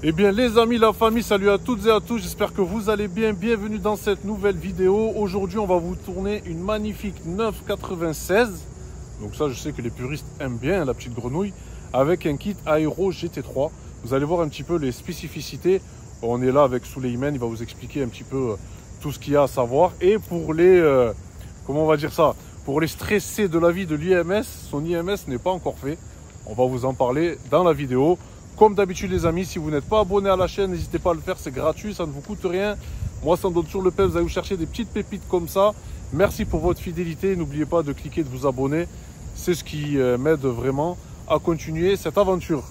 Eh bien les amis, la famille, salut à toutes et à tous, j'espère que vous allez bien, bienvenue dans cette nouvelle vidéo. Aujourd'hui on va vous tourner une magnifique 996, donc ça je sais que les puristes aiment bien, la petite grenouille, avec un kit Aero GT3. Vous allez voir un petit peu les spécificités, on est là avec Souleymane, il va vous expliquer un petit peu tout ce qu'il y a à savoir. Et pour les, comment on va dire ça, pour les stressés de la vie de l'IMS, son IMS n'est pas encore fait, on va vous en parler dans la vidéo. Comme d'habitude les amis, si vous n'êtes pas abonné à la chaîne, n'hésitez pas à le faire, c'est gratuit, ça ne vous coûte rien. Moi ça me donne toujours le plaisir, vous allez vous chercher des petites pépites comme ça. Merci pour votre fidélité, n'oubliez pas de cliquer, de vous abonner. C'est ce qui m'aide vraiment à continuer cette aventure.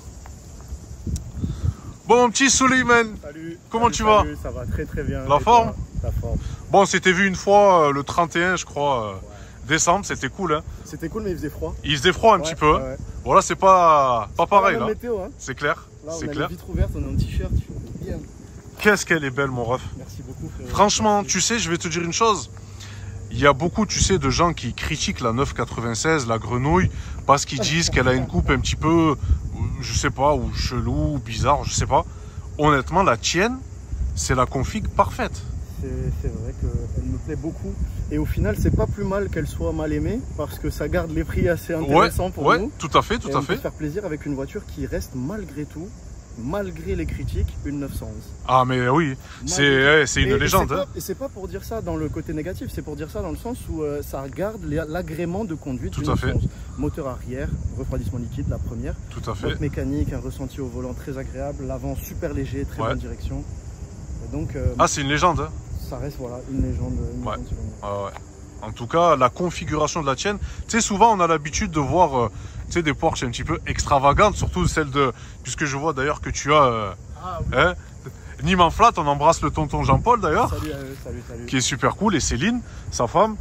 Bon mon petit Souleymane, salut, comment tu vas? Ça va très très bien. La forme? La forme. Bon, on s'était vu une fois le 31 je crois, ouais. Décembre, c'était cool hein. C'était cool mais il faisait froid. Il faisait froid un petit peu. Ouais. Voilà, c'est pas pareil là. Hein. C'est clair. Là, c'est on a clair. les vitres ouvertes, on est en t-shirt. Bien. Qu'est-ce qu'elle est belle mon ref. Merci beaucoup. Franchement, tu sais, je vais te dire une chose. Il y a beaucoup, tu sais, de gens qui critiquent la 996, la grenouille, parce qu'ils disent qu'elle a une coupe un petit peu, je sais pas, ou chelou, ou bizarre, je sais pas. Honnêtement, la tienne, c'est la config parfaite. C'est vrai qu'elle me plaît beaucoup. Et au final, c'est pas plus mal qu'elle soit mal aimée, parce que ça garde les prix assez intéressants pour nous. Tout à fait, tout à fait. On peut faire plaisir avec une voiture qui reste malgré tout, malgré les critiques, une 911. Ah mais oui, c'est une légende. Et c'est pas pour dire ça dans le côté négatif, c'est pour dire ça dans le sens où ça garde l'agrément de conduite d'une 911. Moteur arrière, refroidissement liquide, la première. Tout à fait. Boîte mécanique, un ressenti au volant très agréable, l'avant super léger, très bonne direction. Et donc, ah c'est une légende hein. Ça reste voilà, une légende. Ouais. En tout cas, la configuration de la tienne, tu sais, souvent on a l'habitude de voir tu sais, des Porsche un petit peu extravagantes, surtout celle de, puisque je vois d'ailleurs que tu as hein, Nîmes Flat, on embrasse le tonton Jean-Paul d'ailleurs, salut. Qui est super cool, et Céline, sa femme.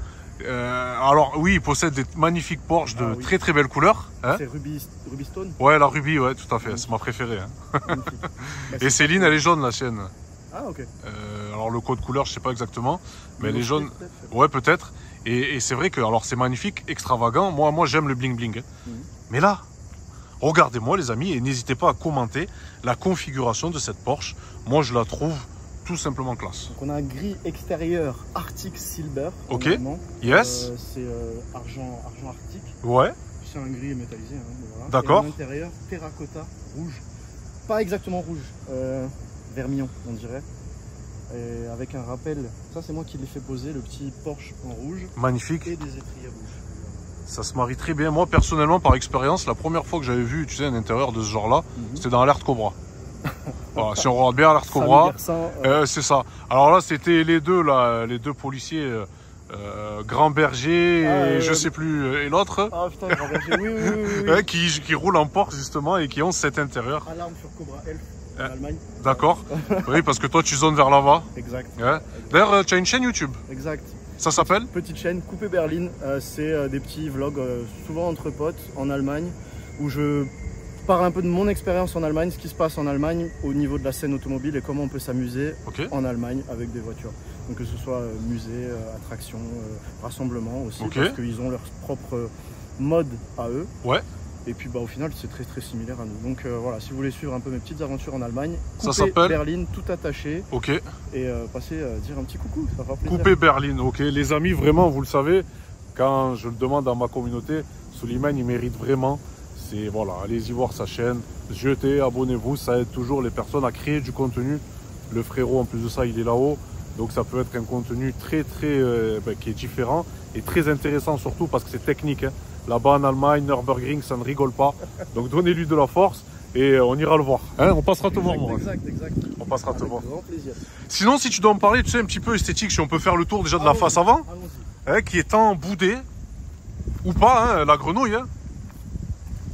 Alors oui, il possède des magnifiques Porsche de très très belles couleurs. Hein. C'est Ruby Stone. Ouais, la Ruby, ouais, tout à fait, c'est ma préférée. Hein. Et Céline, elle est jaune la sienne. Ah ok. Alors le code couleur, je sais pas exactement, mais elle est jaune. Ouais, peut-être. Et c'est vrai que alors c'est magnifique, extravagant. Moi j'aime le bling bling. Mais là, regardez-moi les amis, et n'hésitez pas à commenter la configuration de cette Porsche. Moi je la trouve tout simplement classe. Donc on a un gris extérieur Arctic Silver. Ok. Yes. C'est argent arctique. Ouais. C'est un gris métallisé. Hein, voilà. D'accord. Et à l'intérieur, terracotta rouge. Pas exactement rouge. Vermillon, on dirait. Et avec un rappel, ça c'est moi qui l'ai fait poser, le petit Porsche en rouge. Magnifique. Et des étriers rouges. Ça se marie très bien. Moi personnellement, par expérience, la première fois que j'avais vu, tu sais, un intérieur de ce genre-là, c'était dans Alerte Cobra. Voilà, si on regarde bien Alerte Cobra, c'est ça. Alors là, c'était les deux policiers, Grand Berger et je sais plus, et l'autre. Ah putain, Grand Berger, oui. Qui roulent en Porsche justement et qui ont cet intérieur. Alarme sur Cobra Elf. En Allemagne. D'accord. Oui, parce que toi tu zones vers là-bas. Exact. Ouais. D'ailleurs, tu as une chaîne YouTube. Exact. Ça s'appelle? Petite chaîne Coupé Berline. C'est des petits vlogs, souvent entre potes, en Allemagne, où je parle un peu de mon expérience en Allemagne, ce qui se passe en Allemagne au niveau de la scène automobile et comment on peut s'amuser en Allemagne avec des voitures. Donc que ce soit musée, attraction, rassemblement aussi, parce qu'ils ont leur propre mode à eux. Ouais. Et puis bah, au final c'est très très similaire à nous. Donc voilà, si vous voulez suivre un peu mes petites aventures en Allemagne, Coupé Berline, tout attaché. Ok. Et passez dire un petit coucou, ça fera plaisir. Coupé Berline, ok. Les amis, vraiment, vous le savez, quand je le demande à ma communauté, Souleymane il mérite vraiment. C'est voilà, allez-y voir sa chaîne, jetez, abonnez-vous, ça aide toujours les personnes à créer du contenu. Le frérot en plus de ça il est là-haut. Donc ça peut être un contenu très qui est différent et très intéressant surtout parce que c'est technique. Hein. Là-bas en Allemagne, Nürburgring, ça ne rigole pas. Donc donnez-lui de la force et on ira le voir. Hein, on passera te voir, moi. Exact. On passera te voir. Grand plaisir. Sinon, si tu dois me parler, tu sais, un petit peu esthétique, si on peut faire le tour déjà de la face avant, hein, qui est en boudé, ou pas, hein, la grenouille. Hein.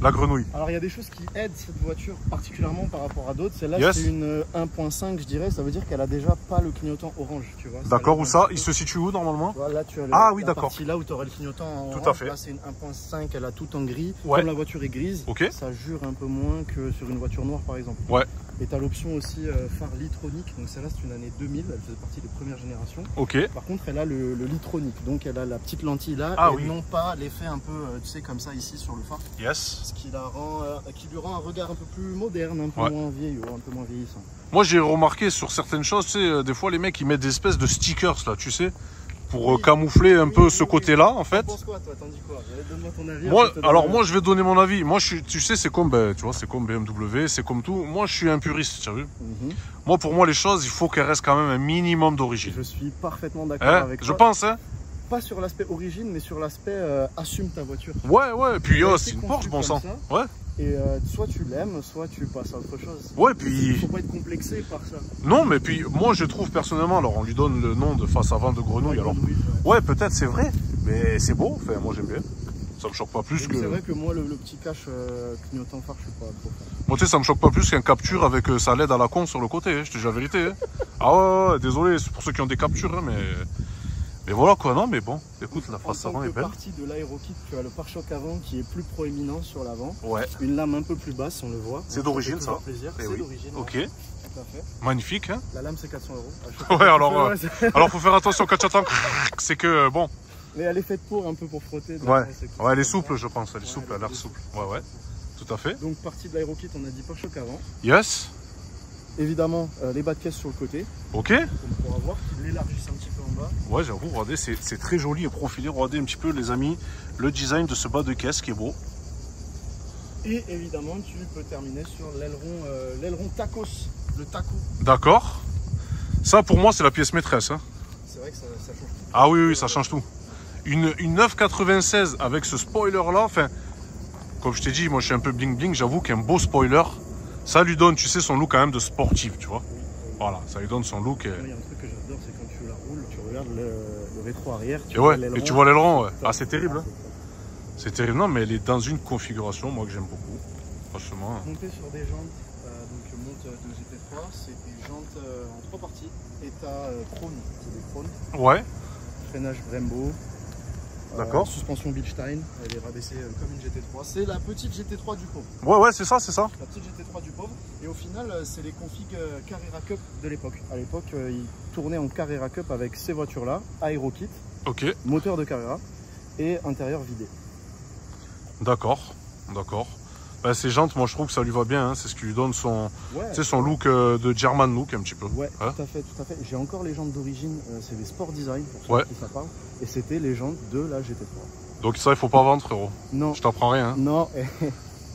La grenouille. Alors il y a des choses qui aident cette voiture particulièrement par rapport à d'autres. Celle-là c'est une 1.5 je dirais, ça veut dire qu'elle a déjà pas le clignotant orange, tu vois. D'accord, où ça? Il se situe où normalement? Là tu as la partie là où tu aurais le clignotant en orange. Tout à fait. Là c'est une 1.5, elle a tout en gris. Comme la voiture est grise, ça jure un peu moins que sur une voiture noire par exemple. Ouais. Et tu as l'option aussi phare litronique, donc celle-là c'est une année 2000, elle faisait partie des premières générations. Ok. Par contre elle a le litronique, donc elle a la petite lentille là, Ah, et oui. non pas l'effet un peu, tu sais, comme ça ici sur le phare. Yes. Ce qui lui rend un regard un peu plus moderne, un peu moins vieillot, un peu moins vieillissant. Moi j'ai remarqué sur certaines choses, tu sais, des fois les mecs ils mettent des espèces de stickers là, tu sais, pour camoufler un peu ce côté-là en fait. Tu penses quoi toi? T'en dis quoi? Donne-moi ton avis. Moi je vais donner mon avis. Moi tu sais c'est comme tu vois, c'est comme BMW, c'est comme tout. Moi je suis un puriste, tu as vu. Moi pour moi les choses, il faut qu'elles restent quand même un minimum d'origine. Je suis parfaitement d'accord avec toi. Je pense hein. Pas sur l'aspect origine, mais sur l'aspect assume ta voiture. Ouais, puis c'est une Porsche, bon sang. Ouais. Et soit tu l'aimes, soit tu passes à autre chose. Ouais, puis... Il faut pas être complexé par ça. Non, mais puis moi je trouve personnellement, alors on lui donne le nom de face avant de grenouille, alors... Ouais, peut-être c'est vrai, mais c'est beau, enfin moi j'aime bien. Ça me choque pas plus que... C'est vrai que moi le petit cache clignotant phare, je suis pas trop fan. Moi tu sais, ça me choque pas plus qu'un capture avec sa LED à la con sur le côté, hein, je te dis la vérité. Hein. Ah ouais, désolé, c'est pour ceux qui ont des captures, hein, mais voilà quoi, non mais bon, écoute, la face avant est belle. En partie de l'aérokit, tu as le pare-choc avant qui est plus proéminent sur l'avant. Ouais. Une lame un peu plus basse, on le voit. C'est d'origine ça. C'est d'origine. Ok. Ouais. Tout à fait. Magnifique, hein. La lame c'est 400 Ouais, €. alors faut faire attention quand tu attends, c'est que bon. Mais elle est faite un peu pour frotter. Ouais, elle est souple je pense, elle est souple, elle a l'air souple. Ouais, tout à fait. Donc partie de l'aérokit, on a dit pare-choc avant. Yes. Évidemment, les bas de caisse sur le côté. Ok. On pourra voir qu'ils l'élargissent un petit peu en bas. Ouais, j'avoue, regardez, c'est très joli et profilé. Regardez un petit peu, les amis, le design de ce bas de caisse qui est beau. Et évidemment, tu peux terminer sur l'aileron tacos, le taco. D'accord. Ça, pour moi, c'est la pièce maîtresse. Hein. C'est vrai que ça change tout. Ah oui, ça change tout. Une 996 avec ce spoiler-là, enfin, comme je t'ai dit, moi, je suis un peu bling-bling. J'avoue qu'un beau spoiler, ça lui donne, tu sais, son look quand même de sportif, tu vois. Voilà, ça lui donne son look. Il y a un truc que j'adore, c'est quand tu la roules, tu regardes le rétro arrière. Et tu vois l'aileron, ouais. Ah, c'est terrible. Hein. C'est terrible, non, mais elle est dans une configuration, moi, que j'aime beaucoup. Franchement. Monter sur des jantes, donc monte de GT3, c'est des jantes en 3 parties. Et t'as Krone, c'est des Krone. Ouais. Freinage Brembo. D'accord. Suspension Bilstein, elle est rabaissée comme une GT3. C'est la petite GT3 du pauvre. Ouais, c'est ça. La petite GT3 du pauvre. Et au final, c'est les configs Carrera Cup de l'époque. À l'époque, ils tournaient en Carrera Cup avec ces voitures-là, aérokit, moteur de Carrera et intérieur vidé. D'accord. Ben, ces jantes, moi je trouve que ça lui va bien, hein. C'est ce qui lui donne son, son look de German look un petit peu. Ouais, hein, tout à fait. J'ai encore les jantes d'origine, c'est des Sport Design pour ceux qui ça parle. Et c'était les jantes de la GT3. Donc ça, il faut pas vendre, frérot. Non. Je t'apprends rien. Hein. Non.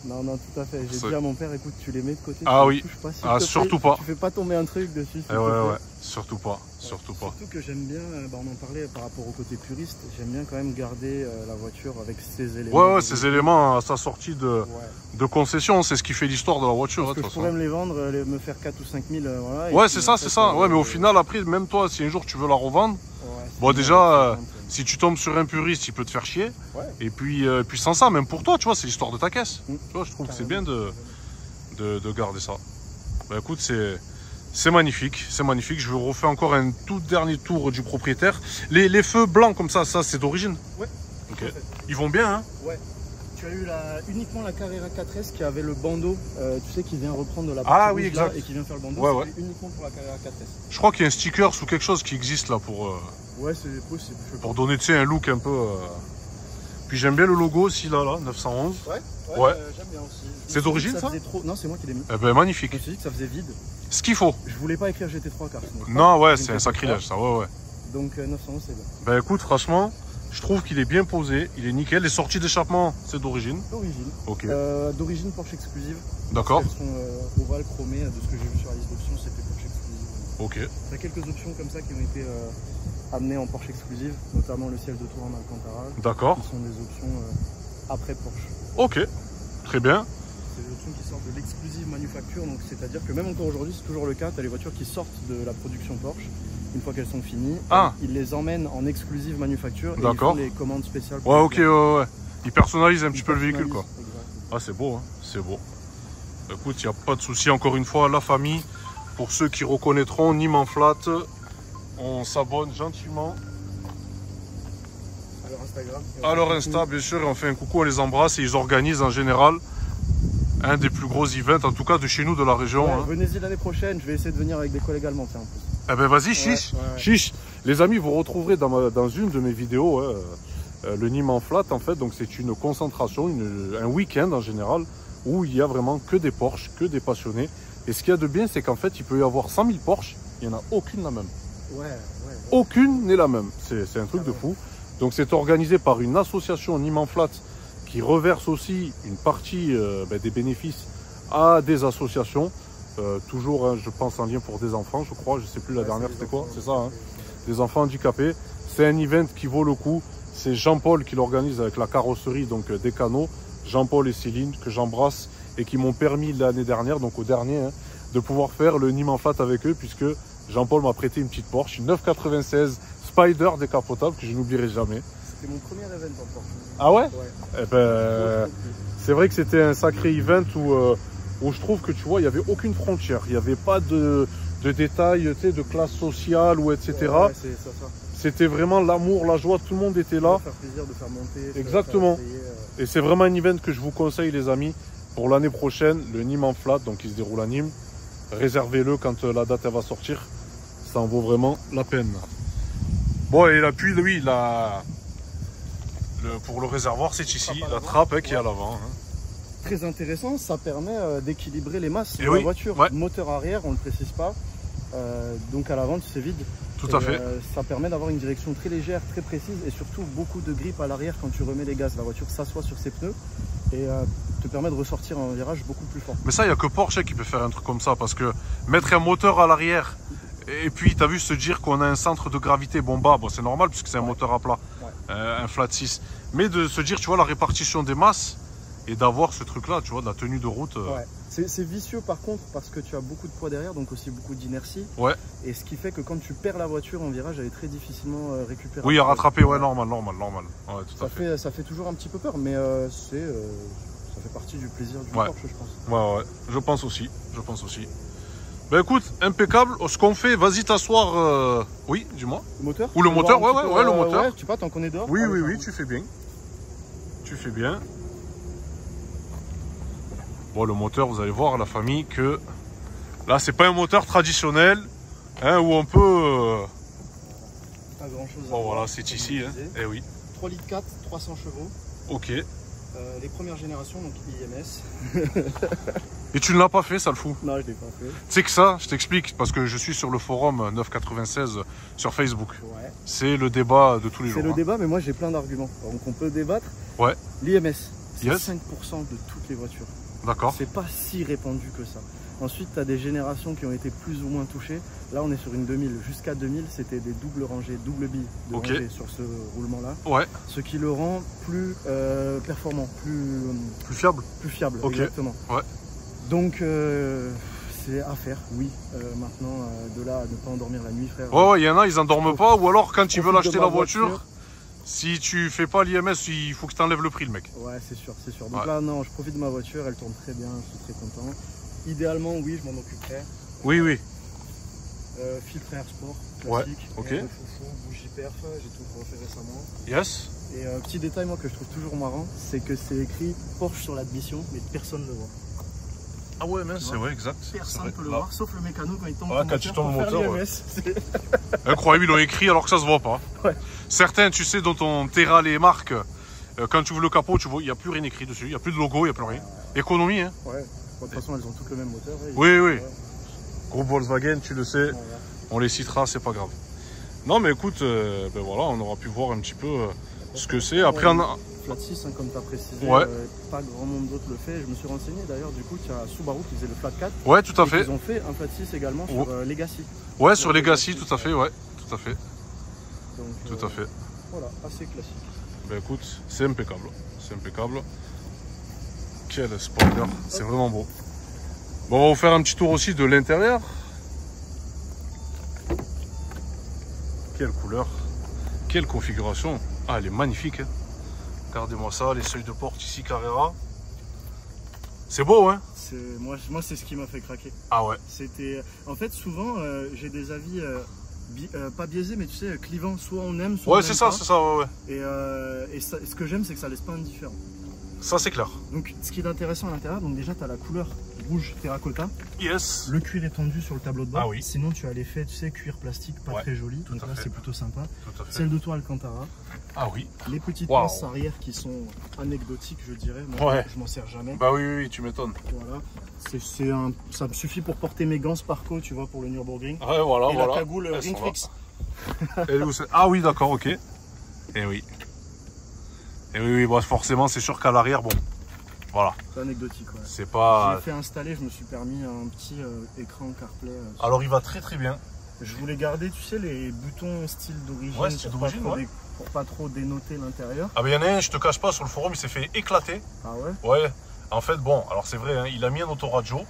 Non, tout à fait. J'ai dit à mon père, écoute, tu les mets de côté. Ah oui. Pas, surtout pas. Tu fais pas tomber un truc dessus. Ouais, surtout pas. Surtout que j'aime bien, on en parlait par rapport au côté puriste, j'aime bien quand même garder la voiture avec ses éléments. Ouais, ces éléments à sa sortie de concession, c'est ce qui fait l'histoire de la voiture. Parce que je pourrais me les vendre, me faire 4 ou 5 000. Voilà, ouais, c'est ça. Ouais, mais au final, après, même toi, si un jour tu veux la revendre, bon, déjà, si tu tombes sur un puriste, il peut te faire chier. Ouais. Et puis sans ça, même pour toi, tu vois, c'est l'histoire de ta caisse. Tu vois, je trouve que c'est bien de garder ça. Bah écoute, c'est magnifique, Je vais refaire encore un tout dernier tour du propriétaire. Les feux blancs comme ça c'est d'origine? Ouais. Ok. Ils vont bien, hein? Ouais. Tu as eu uniquement la Carrera 4S qui avait le bandeau, tu sais, qui vient reprendre de la partie rouge là, et qui vient faire le bandeau. Ouais. Uniquement pour la Carrera 4S. Je crois qu'il y a un sticker ou quelque chose qui existe là pour... ouais, c'est possible. Pour donner, tu sais, un look un peu... Puis j'aime bien le logo aussi là, 911. Ouais. J'aime bien aussi. C'est d'origine ça? Non, c'est moi qui l'ai mis. Eh ben magnifique. Je me suis dit que ça faisait vide. Ce qu'il faut. Je voulais pas écrire GT3 car non, ouais, c'est un sacrilège ça, ouais. Donc 911 c'est bien. Ben écoute, franchement, je trouve qu'il est bien posé, il est nickel. Les sorties d'échappement, c'est d'origine? D'origine. Ok. D'origine Porsche exclusive. D'accord. Elles sont ovales chromées, de ce que j'ai vu sur la liste d'options, c'était Porsche exclusive. Ok. Il y a quelques options comme ça qui ont été amenées en Porsche exclusive, notamment le ciel de tour en Alcantara. D'accord. Qui sont des options après Porsche. Ok, très bien. C'est des options qui sortent de l'exclusive manufacture, donc c'est-à-dire que même encore aujourd'hui, c'est toujours le cas, tu as les voitures qui sortent de la production Porsche, une fois qu'elles sont finies, ils les emmènent en exclusive manufacture et ils font les commandes spéciales. Ouais, ok, ouais. Ils personnalisent un petit peu le véhicule, quoi. Exactement. Ah, c'est beau, hein, c'est beau. Écoute, il n'y a pas de souci, encore une fois, la famille, pour ceux qui reconnaîtront, Nîmes en flat, on s'abonne gentiment. À leur Instagram. À leur Insta, bien sûr, et on fait un coucou, on les embrasse et ils organisent en général un des plus gros events, en tout cas de chez nous, de la région. Ouais, hein. Venez-y l'année prochaine, je vais essayer de venir avec des collègues allemands, tiens, en plus. Eh ben vas-y, chiche, chiche. Les amis, vous retrouverez dans une de mes vidéos le Nîmes en flat, en fait. Donc c'est une concentration, un week-end en général, où il y a vraiment que des Porsche, que des passionnés. Et ce qu'il y a de bien, c'est qu'en fait, il peut y avoir 100 000 Porsche, il n'y en a aucune la même. Aucune n'est la même. C'est un truc de fou. Donc c'est organisé par une association Nîmes en flat qui reverse aussi une partie des bénéfices à des associations. Toujours, hein, je pense, en lien pour des enfants, je crois. Je sais plus la dernière, c'était quoi? C'est ça, hein, des enfants handicapés. C'est un event qui vaut le coup. C'est Jean-Paul qui l'organise avec la carrosserie donc des canaux. Jean-Paul et Céline, que j'embrasse et qui m'ont permis l'année dernière, donc au dernier, hein, de pouvoir faire le Nîmes en flat avec eux, puisque Jean-Paul m'a prêté une petite Porsche, une 996 Spider décapotable que je n'oublierai jamais. C'était mon premier event en Porsche. Ah ouais? Eh ben, c'est vrai que c'était un sacré event où je trouve que tu vois, il n'y avait aucune frontière. Il n'y avait pas de détails, tu sais, de classe sociale ou etc. Ouais, c'était vraiment l'amour, la joie, tout le monde était là. De faire plaisir, de faire monter. Exactement. Faire essayer, Et c'est vraiment un event que je vous conseille, les amis, pour l'année prochaine, le Nîmes en flat, donc il se déroule à Nîmes. Réservez-le quand la date elle va sortir. Ça en vaut vraiment la peine. Bon, et là, puis oui, pour le réservoir, c'est ici, la trappe hein, qui est à l'avant. Hein. Très intéressant, ça permet d'équilibrer les masses de oui, la voiture. Ouais. Moteur arrière, on ne le précise pas. Donc à l'avant, c'est vide. Tout à fait. Ça permet d'avoir une direction très légère, très précise et surtout beaucoup de grip à l'arrière quand tu remets les gaz. La voiture s'assoit sur ses pneus et te permet de ressortir en virage beaucoup plus fort. Mais ça, il n'y a que Porsche qui peut faire un truc comme ça parce que mettre un moteur à l'arrière et puis tu as vu se dire qu'on a un centre de gravité bas, bon, c'est normal puisque c'est un moteur à plat, un flat 6. Mais de se dire, tu vois, la répartition des masses et d'avoir ce truc-là, tu vois, de la tenue de route. Ouais. C'est vicieux par contre parce que tu as beaucoup de poids derrière, donc aussi beaucoup d'inertie. Ouais. Et ce qui fait que quand tu perds la voiture en virage, elle est très difficilement récupérable. Oui, à rattraper, ouais, normal. Ouais, tout à fait. Ça fait toujours un petit peu peur, mais ça fait partie du plaisir du Porsche, je pense. Ouais, je pense aussi. Ben écoute, impeccable. Ce qu'on fait, vas-y t'asseoir. Oui, dis-moi. Le moteur? Ou le moteur, ouais, le moteur. Ouais, tu vois, tant qu'on est dehors. Oui, tu fais bien. Bon, le moteur, vous allez voir, la famille, que là, c'est pas un moteur traditionnel, hein, où on peut. Pas grand chose. Bon, voilà, c'est ici, hein. Eh oui. 3 litres 4, 300 chevaux. Ok. Les premières générations, donc IMS. Et tu ne l'as pas fait, ça le fout? Non, je l'ai pas fait. Tu sais que ça, je t'explique, parce que je suis sur le forum 996 sur Facebook. Ouais. C'est le débat de tous les jours. C'est le débat, mais moi j'ai plein d'arguments. Donc on peut débattre. Ouais. L'IMS, c'est Yes. 5% de toutes les voitures. D'accord. C'est pas si répandu que ça. Ensuite, tu as des générations qui ont été plus ou moins touchées. Là, on est sur une 2000. Jusqu'à 2000, c'était des doubles rangées, double billes de rangées sur ce roulement-là. Ouais. Ce qui le rend plus performant, plus fiable. Plus fiable, okay. Exactement. Ouais. Donc, c'est à faire, oui. Maintenant, de là à ne pas endormir la nuit, frère. Ouais, il y en a, ils endorment pas. Ou alors, quand ils veulent acheter la voiture, si tu fais pas l'IMS, il faut que tu enlèves le prix, le mec. Ouais, c'est sûr. Donc là, non, je profite de ma voiture, elle tourne très bien, je suis très content. Idéalement, oui, je m'en occuperai. Oui. Filtre air sport, classique. Ok. Foufou, bougie perf, j'ai tout refait récemment. Yes. Et petit détail, moi, que je trouve toujours marrant, c'est que c'est écrit Porsche sur l'admission, mais personne ne le voit. Ah ouais, mais c'est vrai, exact. Personne ne peut le voir, sauf le mécano quand il tombe le moteur. Ouais. Incroyable, ils l'ont écrit alors que ça se voit pas. Ouais. Certains, tu sais, dont on terra les marques, quand tu ouvres le capot, tu vois, il n'y a plus rien écrit dessus, il n'y a plus de logo, il n'y a plus rien. Économie, hein. Ouais. De toute façon, elles ont toutes le même moteur. Oui. Groupe Volkswagen, tu le sais, on les citera, c'est pas grave. Non, mais écoute, ben voilà, on aura pu voir un petit peu ce que c'est. Après, on a... Flat 6, hein, comme tu as précisé, pas grand monde d'autre le fait. Je me suis renseigné d'ailleurs, du coup, tu as Subaru qui faisait le Flat 4. Ouais, tout à fait. Ils ont fait un Flat 6 également sur Legacy. Ouais, sur Legacy, tout à fait, ouais. Tout à fait. Donc, tout à fait. Voilà, assez classique. Ben écoute, c'est impeccable. C'est impeccable. Quel spoiler, c'est vraiment beau. Bon, on va vous faire un petit tour aussi de l'intérieur. Quelle couleur, quelle configuration. Ah, elle est magnifique. Hein. Regardez-moi ça, les seuils de porte ici, Carrera. C'est beau, hein? Moi, c'est ce qui m'a fait craquer. Ah ouais. C'était, en fait, souvent, j'ai des avis pas biaisés, mais tu sais, clivants. Soit on aime, soit on c'est ça, pas. c'est ça, ouais. Et ce que j'aime, c'est que ça laisse pas indifférent. Ça, c'est clair. Donc, ce qui est intéressant à l'intérieur, donc déjà, tu as la couleur rouge terracotta. Yes. Le cuir est tendu sur le tableau de bord. Ah oui. Sinon, tu as l'effet, tu sais, cuir plastique, pas très joli. Donc là, c'est plutôt sympa. Celle de toit Alcantara. Ah oui. Les petites pinces arrière qui sont anecdotiques, je dirais. Moi, je m'en sers jamais. Bah oui, tu m'étonnes. Voilà. Ça me suffit pour porter mes gants Sparco, tu vois, pour le Nürburgring. Ouais, voilà, et la cagoule Ringfix. Ah oui, d'accord, ok. Et oui. Et oui, bon, forcément, c'est sûr qu'à l'arrière, bon, voilà. C'est anecdotique, ouais. C'est pas... J'ai fait installer, je me suis permis un petit écran CarPlay. Alors, il va très bien. Je voulais garder, tu sais, les boutons style d'origine. Ouais, style d'origine, pour pas trop dénoter l'intérieur. Ah, mais il y en a un, je te cache pas, sur le forum, il s'est fait éclater. Ah ouais? Ouais. En fait, bon, alors c'est vrai, hein, il a mis un autoradio.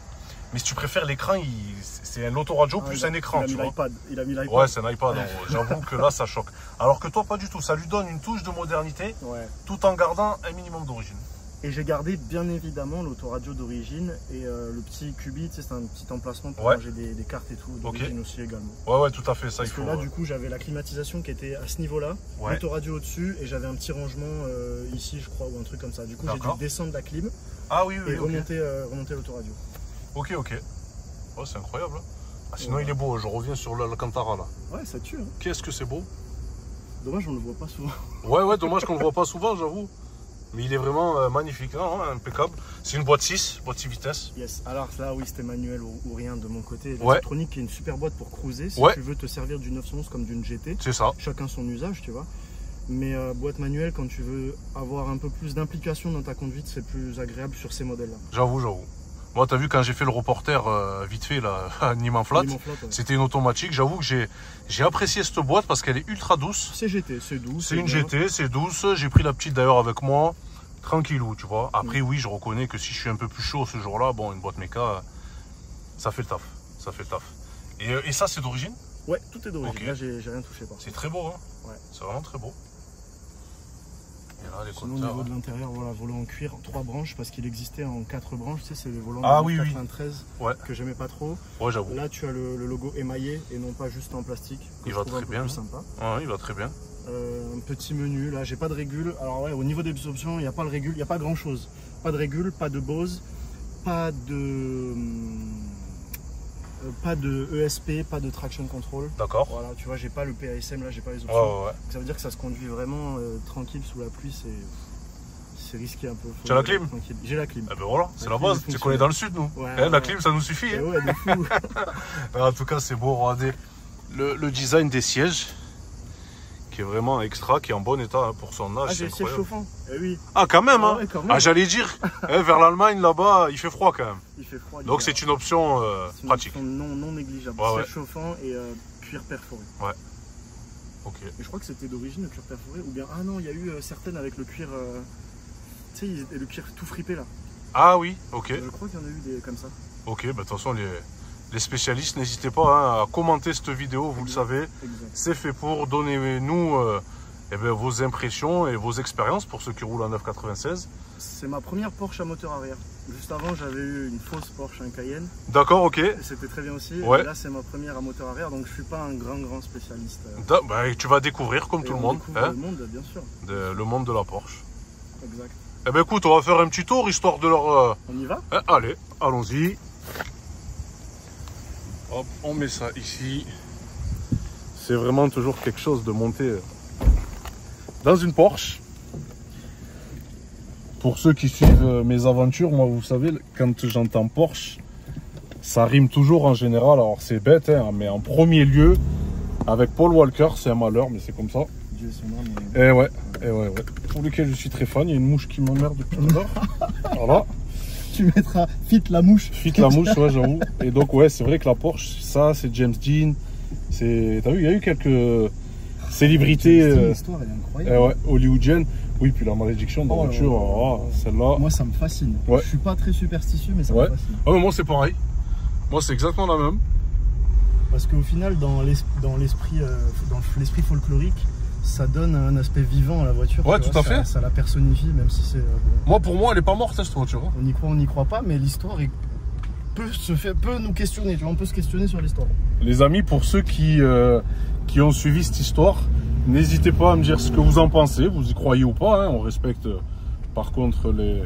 Mais si tu préfères l'écran, c'est un autoradio plus un écran, tu vois. Il a mis l'iPad. Ouais, c'est un iPad. J'avoue que là, ça choque. Alors que toi, pas du tout. Ça lui donne une touche de modernité, tout en gardant un minimum d'origine. Et j'ai gardé bien évidemment l'autoradio d'origine et le petit Cubi, tu sais, c'est un petit emplacement pour ranger des cartes et tout d'origine aussi également. Ouais, tout à fait, ça Parce que là, du coup, j'avais la climatisation qui était à ce niveau-là, l'autoradio au-dessus et j'avais un petit rangement ici, je crois, ou un truc comme ça. Du coup, j'ai dû descendre la clim et remonter l'autoradio. Ok. Oh, c'est incroyable. Ah, sinon, il est beau. Je reviens sur l'Alcantara là. Ouais, ça tue. Hein. Qu'est-ce que c'est beau. Dommage, on le voit pas souvent. Ouais, dommage qu'on le voit pas souvent, j'avoue. Mais il est vraiment magnifique, hein, impeccable. C'est une boîte 6 vitesses. Yes, alors là, oui, c'était manuel ou rien de mon côté. L'électronique qui est une super boîte pour cruiser. Si tu veux te servir du 911 comme d'une GT. C'est ça. Chacun son usage, tu vois. Mais boîte manuelle, quand tu veux avoir un peu plus d'implication dans ta conduite, c'est plus agréable sur ces modèles-là. J'avoue. Moi, t'as vu quand j'ai fait le reporter vite fait là, à Nîmes Flat, c'était une automatique. J'avoue que j'ai apprécié cette boîte parce qu'elle est ultra douce. C'est GT, c'est doux. C'est une GT, c'est douce. J'ai pris la petite d'ailleurs avec moi, tranquillou, tu vois. Après, oui, je reconnais que si je suis un peu plus chaud ce jour-là, bon, une boîte méca, ça fait le taf. Et ça, c'est d'origine? Ouais, tout est d'origine. Là, j'ai rien touché. C'est très beau, hein. Ouais. C'est vraiment très beau. Et là, les sinon, au niveau de l'intérieur, voilà, volant en cuir, 3 branches parce qu'il existait en 4 branches. Tu sais, c'est les volants de 93 que j'aimais pas trop. Ouais, j'avoue. Là, tu as le logo émaillé et non pas juste en plastique. Il va très bien. Sympa. Ouais, il va très bien. Un petit menu, là, j'ai pas de régule. Alors, ouais, au niveau des options, il n'y a pas le régule, il n'y a pas grand chose. Pas de régule, pas de Bose, pas de ESP, pas de traction control. D'accord. Voilà, tu vois, j'ai pas le PASM, là, j'ai pas les options. Ça veut dire que ça se conduit vraiment tranquille sous la pluie, c'est risqué un peu. Tu as la clim? J'ai la clim. Eh ben voilà, c'est la base. Tu connais dans le sud, nous. La clim, ça nous suffit. Hein. Ouais, de fou. En tout cas, c'est beau. Regardez le design des sièges, qui est vraiment extra, qui est en bon état hein, pour son âge. Ah, j'ai le siège chauffant. Oui. Ah, quand même, hein. Quand même. Ah, j'allais dire, vers l'Allemagne, là-bas, il fait froid quand même. Il fait froid. Donc, c'est une option pratique. Non négligeable. Siège chauffant et cuir perforé. Ouais. Ok. Et je crois que c'était d'origine le cuir perforé. Ou bien, ah non, il y a eu certaines avec le cuir. Tu sais, le cuir tout fripé là. Ah oui, ok. Je crois qu'il y en a eu des comme ça. Ok, bah de toute façon, les spécialistes, n'hésitez pas hein, à commenter cette vidéo, vous le savez. C'est fait pour donner nous vos impressions et vos expériences pour ceux qui roulent en 996. C'est ma première Porsche à moteur arrière. Juste avant, j'avais eu une fausse Porsche, un Cayenne. D'accord, ok. C'était très bien aussi. Ouais. Et là, c'est ma première à moteur arrière, donc je suis pas un grand spécialiste. Bah, tu vas découvrir comme tout le monde. Hein, le monde, bien sûr. Le monde de la Porsche. Exact. Eh ben écoute, on va faire un petit tour histoire de leur... On y va? Allez, allons-y. Hop, on met ça ici. C'est vraiment toujours quelque chose de monter dans une Porsche. Pour ceux qui suivent mes aventures, moi vous savez, quand j'entends Porsche, ça rime toujours en général. Alors c'est bête, hein, mais en premier lieu, avec Paul Walker, c'est un malheur, mais c'est comme ça. Dieu son nom, mais... Et ouais. Pour lequel je suis très fan. Il y a une mouche qui m'emmerde depuis tout à l'heure. Voilà. Tu mettras Fit la mouche. Fit la mouche, ouais, j'avoue. Et donc, ouais, c'est vrai que la Porsche, ça, c'est James Dean. T'as vu, il y a eu quelques célébrités l'histoire, elle est incroyable. hollywoodiennes. Oui, puis la malédiction de la voiture, celle-là. Moi, ça me fascine. Ouais. Je suis pas très superstitieux, mais ça me fascine. Ah, mais moi, c'est pareil. Moi, c'est exactement la même. Parce qu'au final, dans l'esprit folklorique, ça donne un aspect vivant à la voiture. Ouais, tout à fait. Ça la personnifie, même si c'est... Moi, pour moi, elle est pas morte, cette voiture. On n'y croit pas, mais l'histoire peut nous questionner. Tu vois, on peut se questionner sur l'histoire. Les amis, pour ceux qui ont suivi cette histoire, n'hésitez pas à me dire ce que vous en pensez. Vous y croyez ou pas, hein, on respecte Par contre, les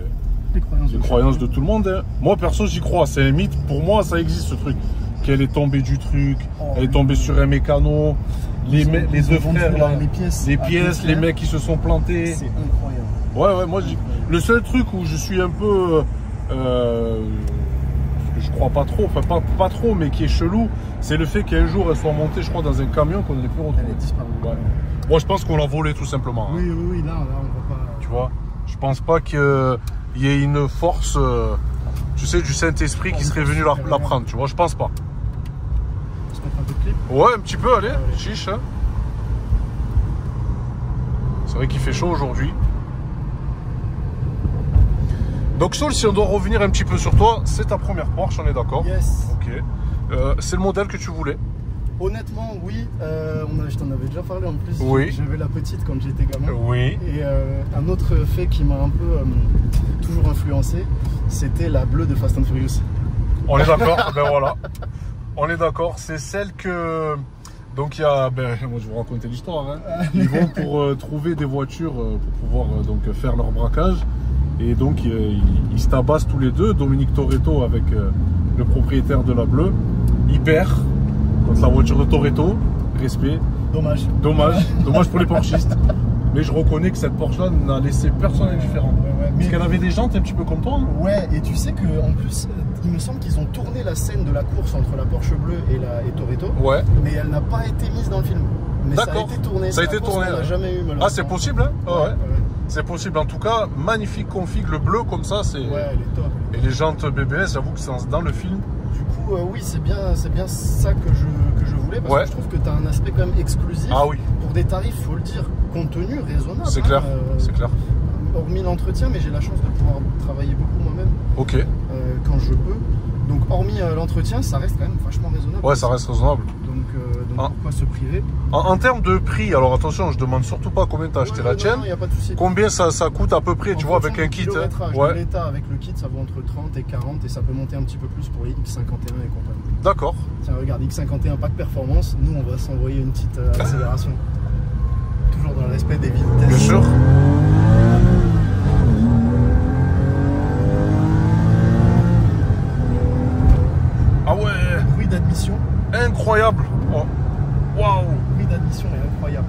Les croyances de tout le monde, hein. Moi perso j'y crois, c'est un mythe, pour moi ça existe ce truc. Qu'elle est tombée du truc, elle est tombée sur un mécano, les deux frères là, les pièces, les mecs qui se sont plantés. C'est incroyable. Ouais, moi le seul truc où je suis un peu... je crois pas trop, enfin pas trop, mais qui est chelou, c'est le fait qu'un jour elle soit montée, je crois, dans un camion qu'on n'ait plus retrouvé. Elle est disparue. Ouais. Moi je pense qu'on l'a volée tout simplement. Oui, là on va pas... Tu vois, je pense pas qu'il y ait une force, tu sais, du Saint-Esprit qui serait venu la prendre, tu vois, je pense pas. On se mettre un peu de clip? Ouais, un petit peu, allez, chiche. Hein. C'est vrai qu'il fait chaud aujourd'hui. Donc Saul, si on doit revenir un petit peu sur toi, c'est ta première Porsche, on est d'accord? Yes. Ok. C'est le modèle que tu voulais? Honnêtement, oui. Je t'en avais déjà parlé en plus. Oui. J'avais la petite quand j'étais gamin. Oui. Et un autre fait qui m'a un peu toujours influencé, c'était la bleue de Fast and Furious. On est d'accord. Ben voilà. On est d'accord. C'est celle que... Donc il y a... Ben, moi je vais vous raconter l'histoire. Hein. Ils vont pour trouver des voitures pour pouvoir donc faire leur braquage. Et donc ils se tabassent tous les deux. Dominique Toretto avec le propriétaire de la bleue. Il perd contre la voiture de Toretto. Respect. Dommage. Dommage pour les Porschistes. Mais je reconnais que cette Porsche là n'a laissé personne indifférent. Parce qu'elle avait des jantes un petit peu comme toi. Hein. Ouais, et tu sais qu'en plus, il me semble qu'ils ont tourné la scène de la course entre la Porsche bleue et Toretto. Ouais. Mais elle n'a pas été mise dans le film. Mais ça a été tourné. Ça a été tourné. On l'a jamais eu, ah, c'est possible, hein? Ouais. C'est possible. En tout cas, magnifique config. Le bleu comme ça, c'est. Ouais, elle est top. Et les jantes BBS, j'avoue que c'est dans le film. Du coup, oui, c'est bien ça que je voulais. Parce que je trouve que tu as un aspect quand même exclusif. Ah oui. Pour des tarifs, faut le dire, contenu, raisonnable. C'est clair. C'est clair. Hormis l'entretien, mais j'ai la chance de pouvoir travailler beaucoup moi-même. Ok. Quand je peux. Donc, hormis l'entretien, ça reste quand même vachement raisonnable. Ouais, ça reste raisonnable. Donc pourquoi se priver? En termes de prix, alors attention, je demande surtout pas combien tu as acheté la tienne. Non, y a pas de souci. Combien ça coûte à peu près, tu vois, avec un kit? Ouais. L'état avec le kit, ça vaut entre 30 et 40 et ça peut monter un petit peu plus pour les X51 et compagnie. D'accord. Tiens, regarde, X51 pack performance, nous on va s'envoyer une petite accélération. Toujours dans le respect des vitesses. Bien sûr. Ah ouais. Bruit d'admission. Incroyable. Oh. Waouh. Le bruit d'admission est incroyable.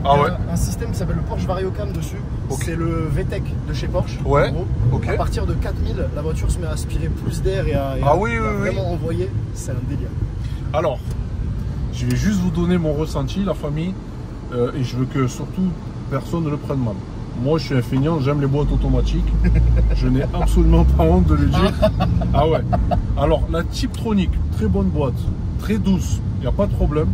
Ah ouais. Un système qui s'appelle le Porsche VarioCam dessus. Okay. C'est le VTEC de chez Porsche. Ouais. En gros. Okay. À partir de 4000, la voiture se met à aspirer plus d'air et à vraiment envoyer. C'est un délire. Alors, je vais juste vous donner mon ressenti, la famille, et je veux que surtout personne ne le prenne mal. Moi, je suis un feignant, j'aime les boîtes automatiques. Je n'ai absolument pas honte de le dire. Ah ouais. Alors, la Tiptronic, très bonne boîte, très douce, il n'y a pas de problème.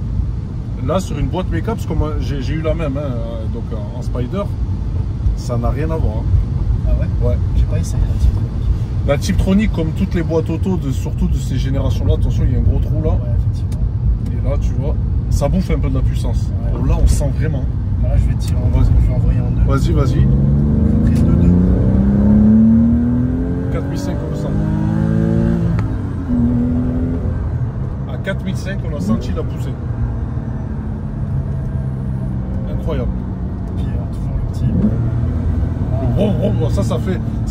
Là, sur une boîte make-up, comme j'ai eu la même, hein, donc en Spider, ça n'a rien à voir. Hein. Ah ouais? Ouais. J'ai pas essayé la Tiptronic. La Tiptronic, comme toutes les boîtes auto, surtout de ces générations-là, attention, il y a un gros trou là. Ouais, effectivement. Et là, tu vois, ça bouffe un peu de la puissance. Ouais. Donc là, on sent vraiment. Là, je vais tirer en je vais envoyer en deux. Vas-y. Une prise de 2. 4500. À 4500, on a senti la poussée. Incroyable. Puis toujours le petit.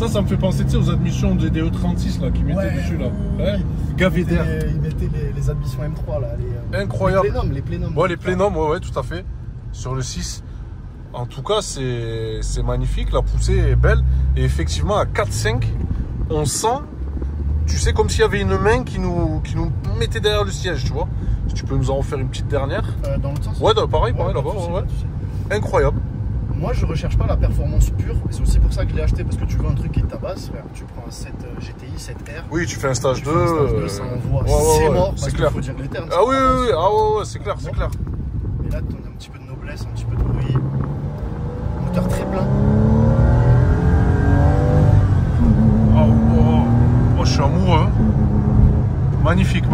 Ça me fait penser aux admissions des E36 là, qui mettaient dessus là. Hein, gavé d'air. Ils mettaient les admissions M3 là. Incroyable. Les plénums. Ouais, les plénums, ouais, tout à fait. Sur le 6. En tout cas, c'est magnifique, la poussée est belle. Et effectivement, à 4,5, on sent, tu sais, comme s'il y avait une main qui nous mettait derrière le siège, tu vois. Si tu peux nous en refaire une petite dernière. Dans l'autre sens? Ouais, pareil, là-bas. Ouais. Incroyable. Moi, je recherche pas la performance pure. C'est aussi pour ça que je l'ai acheté, parce que tu veux un truc qui te tabasse. Tu prends un 7 GTI, 7R. Oui, tu fais un stage 2. Ça envoie. C'est mort, parce qu'il faut dire les termes. Ah oui, c'est clair, c'est clair. Et là, tu as un petit peu de noblesse, un petit peu de bruit. Moteur très plein. Oh, je suis amoureux. Magnifique.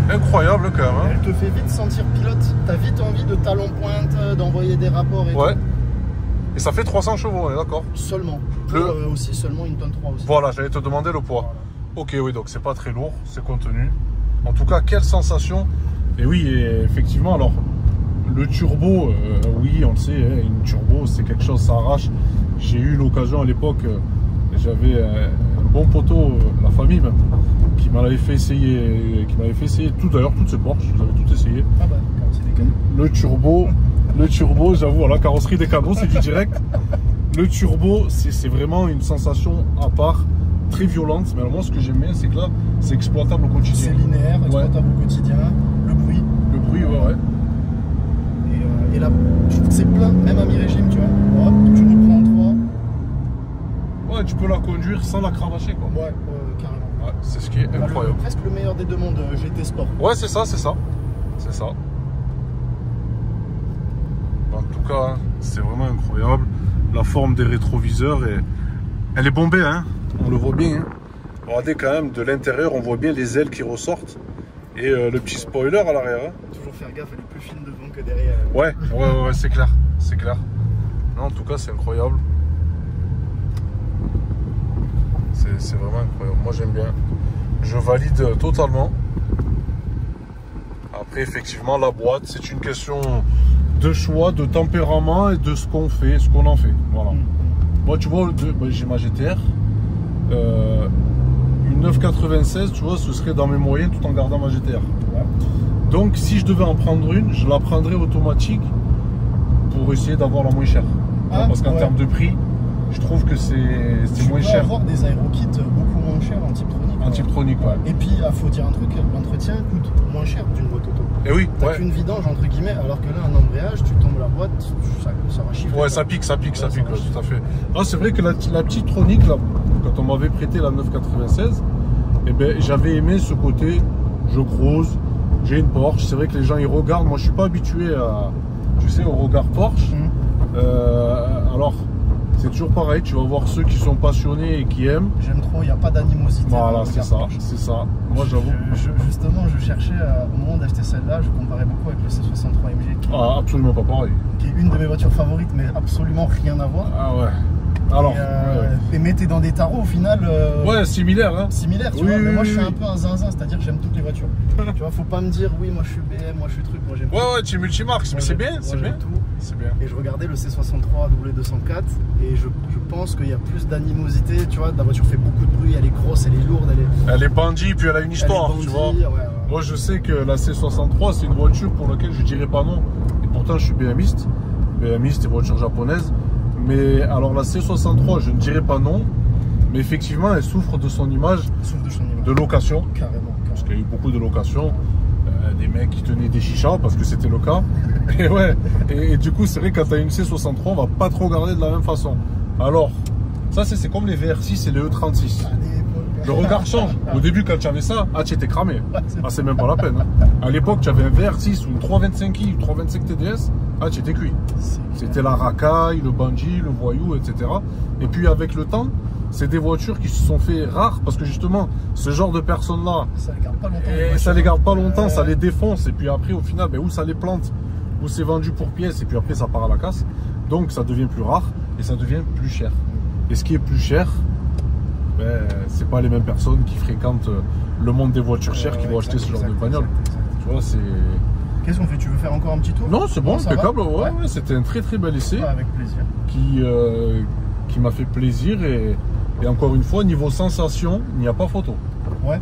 Incroyable quand même. Hein. Elle te fait vite sentir pilote. T'as vite envie de talon pointe, d'envoyer des rapports et tout. Et ça fait 300 chevaux, on est d'accord? Seulement. Aussi seulement une tonne 3 aussi. Voilà, j'allais te demander le poids. Voilà. Ok, oui, donc c'est pas très lourd, c'est contenu. En tout cas, quelle sensation. Et oui, effectivement, alors, Le turbo, oui, on le sait, hein, une turbo, c'est quelque chose, ça arrache. J'ai eu l'occasion à l'époque, j'avais un bon poteau, la famille même, qui m'avait fait essayer, tout d'ailleurs, toutes ces Porsche, j'avais tout essayé. Ah bah, carrosserie des canons. Le turbo, j'avoue, la carrosserie des canons, c'est du direct. Le turbo, c'est vraiment une sensation à part, très violente. Mais alors moi, ce que j'aime bien, c'est que là, c'est exploitable au quotidien. C'est linéaire, exploitable au quotidien. Le bruit. Le bruit, ouais. Et là, je trouve que c'est plein, même à mi-régime, tu vois. Hop, tu reprends en 3. Ouais, tu peux la conduire sans la cravacher, quoi. Ouais, carrément. Ouais, c'est ce qui est incroyable. Presque le meilleur des deux mondes, GT Sport. Ouais, c'est ça, c'est ça. C'est ça. En tout cas, c'est vraiment incroyable. La forme des rétroviseurs, elle est bombée, hein. On le voit bien. Hein. Regardez quand même, de l'intérieur, on voit bien les ailes qui ressortent. Et le petit spoiler à l'arrière. Hein. Toujours faire gaffe, elle est plus fine devant que derrière. Ouais, c'est clair. C'est clair. Non, en tout cas, c'est incroyable. C'est vraiment incroyable. Moi, j'aime bien. Je valide totalement. Après, effectivement, la boîte, c'est une question de choix, de tempérament et de ce qu'on fait, ce qu'on en fait. Voilà. Moi, tu vois, j'ai ma GTR. Une 996, tu vois, ce serait dans mes moyens tout en gardant ma GTR. Ouais. Donc, si je devais en prendre une, je la prendrais automatique pour essayer d'avoir la moins chère. Parce qu'en termes de prix, je trouve que c'est moins cher. Tu peux avoir des aérokits beaucoup moins chers en Tiptronic. En Tiptronic, ouais. Et puis, il faut dire un truc, l'entretien coûte moins cher d'une boîte auto. Et oui, t'as qu'une vidange, entre guillemets, alors que là, un embrayage, tu tombes la boîte, ça va chiffrer. Ouais, ça pique, tout à fait. Ah, c'est vrai que la petite Tronic, là, quand on m'avait prêté la 996, eh ben, j'avais aimé ce côté, je croise, j'ai une Porsche. C'est vrai que les gens, ils regardent. Moi, je suis pas habitué à, tu sais, au regard Porsche. Alors, c'est toujours pareil, tu vas voir ceux qui sont passionnés et qui aiment. J'aime trop, il n'y a pas d'animosité. Voilà, c'est ça, c'est ça. Moi, j'avoue. Justement, je cherchais au moment d'acheter celle-là, je comparais beaucoup avec le C63 MG. Ah, absolument pas pareil. Qui est une de mes voitures favorites, mais absolument rien à voir. Ah ouais. Alors, mais t'es dans des tarots au final. Ouais, similaire, hein. Similaire, tu vois. Mais moi, je suis un peu un zinzin, c'est-à-dire que j'aime toutes les voitures. Tu vois, faut pas me dire, oui, moi je suis BM, moi je suis truc, moi j'aime. Ouais, tu es multimarque, mais c'est bien, c'est bien. C'est bien. Et je regardais le C63 W204 et je pense qu'il y a plus d'animosité, tu vois. La voiture fait beaucoup de bruit, elle est grosse, elle est lourde, elle est bandit, puis elle a une histoire, tu vois. Ouais. Moi, je sais que la C63, c'est une voiture pour laquelle je dirais pas non. Et pourtant, je suis BMiste. BMiste, c'est une voiture japonaise. Mais alors la C63, je ne dirais pas non, mais effectivement, elle souffre de son image, de location. Carrément. Parce qu'il y a eu beaucoup de locations, des mecs qui tenaient des chichas, parce que c'était le cas. Et ouais, et du coup, c'est vrai que quand tu as une C63, on va pas trop regarder de la même façon. Alors, ça c'est comme les VR6 et les E36. Le regard change. Au début, quand tu avais ça, tu étais cramé. C'est même pas la peine. Hein. À l'époque, tu avais un VR6 ou une 325i, une 325 TDS, tu étais cuit. C'était la racaille, le bandit, le voyou, etc. Et puis avec le temps, c'est des voitures qui se sont fait rares parce que justement, ce genre de personnes-là, ça les garde pas longtemps. Ça les garde pas longtemps, ça les défonce. Et puis après, au final, où ça les plante, où c'est vendu pour pièces, et puis après, ça part à la casse. Donc, ça devient plus rare et ça devient plus cher. Et ce qui est plus cher, c'est pas les mêmes personnes qui fréquentent le monde des voitures chères qui vont acheter ce genre de bagnole. Tu vois, c'est... Qu'est-ce qu'on fait? Tu veux faire encore un petit tour? Non, c'est bon, impeccable. Ouais, c'était un très très bel essai. Avec plaisir. Qui m'a fait plaisir. Et encore une fois, niveau sensation, il n'y a pas photo. Ouais.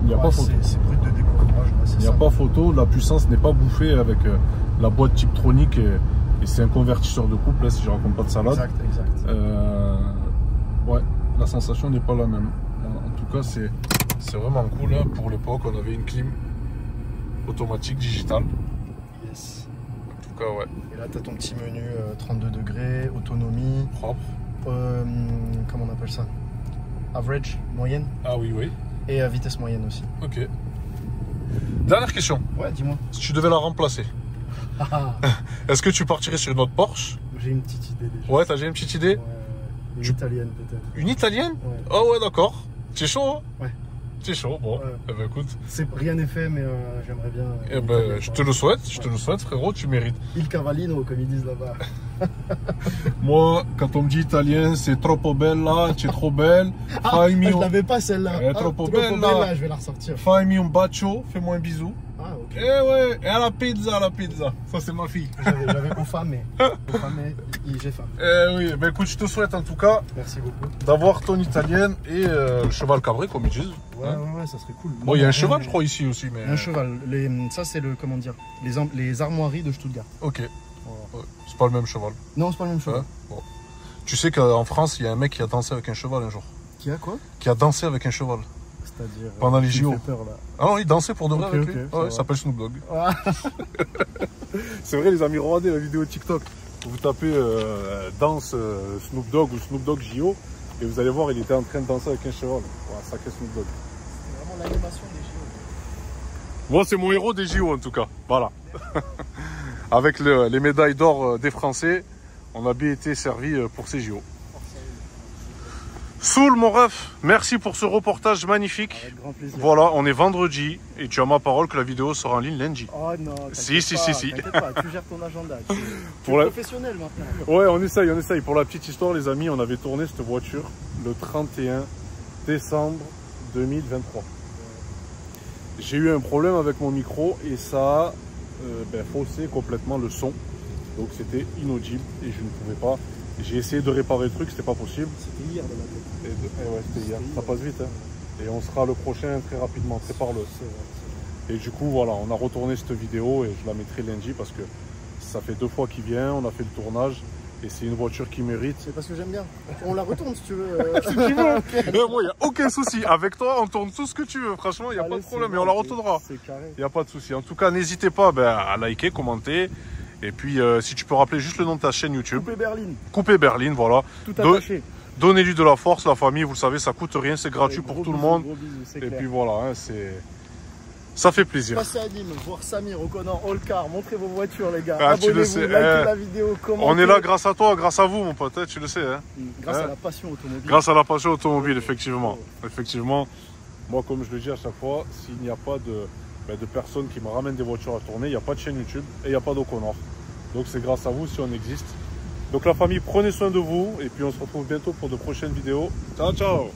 Il n'y a pas photo. C'est brut de décoffrage. Il n'y a pas photo. La puissance n'est pas bouffée avec la boîte Tiptronic. Et c'est un convertisseur de couple, là, si je raconte pas de salade. Exact. Ouais, la sensation n'est pas la même. En tout cas, c'est vraiment cool. Hein. Pour l'époque, on avait une clim automatique digitale. Yes. En tout cas, ouais. Et là, tu as ton petit menu 32 degrés, autonomie. Propre. Comment on appelle ça? Average, moyenne. Ah oui. Et vitesse moyenne aussi. Ok. Dernière question. Ouais, dis-moi. Si tu devais la remplacer, est-ce que tu partirais sur une autre Porsche? J'ai une petite idée déjà. Ouais, t'as déjà une petite idée? Ouais, une italienne peut-être. Une italienne? Ouais. Oh ouais, d'accord. C'est chaud, hein? Ouais. C'est chaud, bon. Ouais. Eh ben écoute. Rien n'est fait, mais j'aimerais bien. Eh ben, je te le souhaite, frérot, tu mérites. Il cavallino, comme ils disent là-bas. Moi, quand on me dit italien, c'est troppo bella, tu es trop belle. Je l'avais pas celle-là. Troppo bella, je vais la ressortir. Fai-mi un bacio, fais-moi un bisou. Ah, ok. Eh ouais, et à la pizza, Ça, c'est ma fille. J'avais affamé. J'ai faim. Eh oui, ben écoute, je te souhaite en tout cas Merci beaucoup. d'avoir ton italienne et le cheval cabré, comme ils disent. Ouais, ça serait cool. Bon, il y a un cheval, je crois, ici aussi. Mais... Un cheval. Ça, c'est le, comment dire, les armoiries de Stuttgart. Ok. Voilà. Ouais, c'est pas le même cheval. Non, c'est pas le même cheval. Ouais. Bon. Tu sais qu'en France, il y a un mec qui a dansé avec un cheval un jour. Qui a quoi? Qui a dansé avec un cheval. C'est-à-dire. Pendant les tu JO. me fais peur, là. Ah non, il dansait pour de vrai Ok, avec ok, lui. ça Ouais, va. il s'appelle Snoop Dogg. Ah. C'est vrai, les amis, regardez la vidéo TikTok. Vous tapez danse Snoop Dogg ou Snoop Dogg JO et vous allez voir, il était en train de danser avec un cheval. Ouais, sacré Snoop Dogg. C'est vraiment l'animation des JO. Moi, c'est mon héros des JO en tout cas. Voilà. Avec les médailles d'or des Français, on a bien été servi pour ces JO. Soul, mon ref, merci pour ce reportage magnifique. Avec grand plaisir. Voilà, on est vendredi et tu as ma parole que la vidéo sera en ligne lundi. Oh non, Si. t'inquiète pas, tu gères ton agenda. Tu es Pour la- professionnel maintenant. Ouais, on essaye. Pour la petite histoire, les amis, on avait tourné cette voiture le 31 décembre 2023. J'ai eu un problème avec mon micro et ça a faussé complètement le son. Donc c'était inaudible et je ne pouvais pas. J'ai essayé de réparer le truc, c'était pas possible. C'était hier de la tête. Ouais, c'était hier. Ça passe vite. Hein. Et on sera le prochain très rapidement. Prépare-le. C'est vrai. Et du coup, voilà, on a retourné cette vidéo et je la mettrai lundi parce que ça fait 2 fois qu'il vient. On a fait le tournage et c'est une voiture qui mérite. C'est parce que j'aime bien. On la retourne si tu veux. Moi, il n'y a aucun souci. Avec toi, on tourne tout ce que tu veux. Franchement, il n'y a pas de problème. Et on la retournera. C'est carré. Il n'y a pas de souci. En tout cas, n'hésitez pas à liker, commenter. Et puis, si tu peux rappeler juste le nom de ta chaîne YouTube. Coupé Berlin. Coupé Berlin, voilà. Tout attaché. Donnez-lui de la force, la famille. Vous le savez, ça coûte rien. C'est gratuit Gros pour tout le bisous, monde. gros bisous, c'est Et clair. puis voilà, hein, ça fait plaisir. Passez à Nîmes, voir Samir, O'Connor, Allcar, montrez vos voitures les gars. Ah, tu le Abonnez-vous, sais, likez la vidéo, commentez. On est là grâce à toi, grâce à vous, mon pote. Hein, tu le sais. Hein. Grâce Hein. à la passion automobile. Grâce à la passion automobile, effectivement. Effectivement, moi, comme je le dis à chaque fois, s'il n'y a pas de personnes qui me ramènent des voitures à tourner, il n'y a pas de chaîne YouTube et il n'y a pas d'O'Connor. Donc c'est grâce à vous si on existe. Donc la famille, prenez soin de vous et puis on se retrouve bientôt pour de prochaines vidéos. Ciao, ciao!